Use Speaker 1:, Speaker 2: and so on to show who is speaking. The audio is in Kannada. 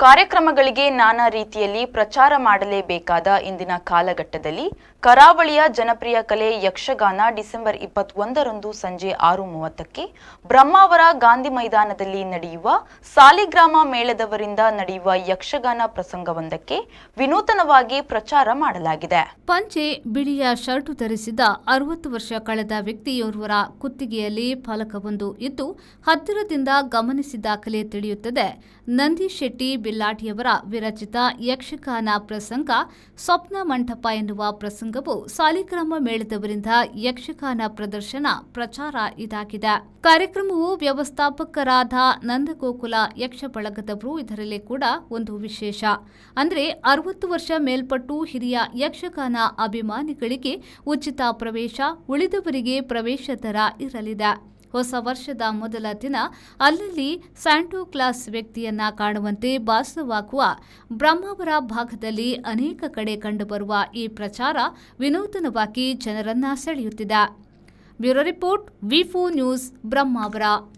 Speaker 1: ಕಾರ್ಯಕ್ರಮಗಳಿಗೆ ನಾನಾ ರೀತಿಯಲ್ಲಿ ಪ್ರಚಾರ ಮಾಡಲೇಬೇಕಾದ ಇಂದಿನ ಕಾಲಘಟ್ಟದಲ್ಲಿ ಕರಾವಳಿಯ ಜನಪ್ರಿಯ ಕಲೆ ಯಕ್ಷಗಾನ ಡಿಸೆಂಬರ್ 21ರಂದು ಸಂಜೆ 6:30ಕ್ಕೆ ಬ್ರಹ್ಮಾವರ ಗಾಂಧಿ ಮೈದಾನದಲ್ಲಿ ನಡೆಯುವ ಸಾಲಿಗ್ರಾಮ ಮೇಳದವರಿಂದ ನಡೆಯುವ ಯಕ್ಷಗಾನ ಪ್ರಸಂಗವೊಂದಕ್ಕೆ ವಿನೂತನವಾಗಿ ಪ್ರಚಾರ ಮಾಡಲಾಗಿದೆ.
Speaker 2: ಪಂಚೆ ಬಿಳಿಯ ಶರ್ಟು ಧರಿಸಿದ 60 ವರ್ಷ ಕಳೆದ ವ್ಯಕ್ತಿಯೋರ್ವರ ಕುತ್ತಿಗೆಯಲ್ಲಿ ಫಲಕವೊಂದು ಇದ್ದು ಹತ್ತಿರದಿಂದ ಗಮನಿಸಿದಾಗಲೇ ತಿಳಿಯುತ್ತದೆ. ನಂದೀಶ್ ಶೆಟ್ಟಿ ಬಿಲ್ಲಾಟಿಯವರ ವಿರಚಿತ ಯಕ್ಷಗಾನ ಪ್ರಸಂಗ ಸ್ವಪ್ನ ಮಂಟಪ ಎನ್ನುವ ಪ್ರಸಂಗವು ಸಾಲಿಗ್ರಾಮ ಮೇಳದವರಿಂದ ಯಕ್ಷಗಾನ ಪ್ರದರ್ಶನ ಪ್ರಚಾರ ಇದಾಗಿದೆ. ಕಾರ್ಯಕ್ರಮವು ವ್ಯವಸ್ಥಾಪಕರಾದ ನಂದಗೋಕುಲ ಯಕ್ಷ ಬಳಗದವರು. ಇದರಲ್ಲಿ ಕೂಡ ಒಂದು ವಿಶೇಷ ಅಂದ್ರೆ 60 ವರ್ಷ ಮೇಲ್ಪಟ್ಟು ಹಿರಿಯ ಯಕ್ಷಗಾನ ಅಭಿಮಾನಿಗಳಿಗೆ ಉಚಿತ ಪ್ರವೇಶ, ಉಳಿದವರಿಗೆ ಪ್ರವೇಶ ದರ ಇರಲಿದೆ. ಹೊಸ ವರ್ಷದ ಮೊದಲ ದಿನ ಅಲ್ಲಲ್ಲಿ ಸ್ಯಾಂಟೋ ಕ್ಲಾಸ್ ವ್ಯಕ್ತಿಯನ್ನ ಕಾಣುವಂತೆ ಭಾಸವಾಗುವ ಬ್ರಹ್ಮಾವರ ಭಾಗದಲ್ಲಿ ಅನೇಕ ಕಡೆ ಕಂಡುಬರುವ ಈ ಪ್ರಚಾರ ವಿನೂತನವಾಗಿ ಜನರನ್ನ ಸೆಳೆಯುತ್ತಿದೆ. ಬ್ಯೂರೋ ರಿಪೋರ್ಟ್, ವಿ4 ನ್ಯೂಸ್, ಬ್ರಹ್ಮಾವರ.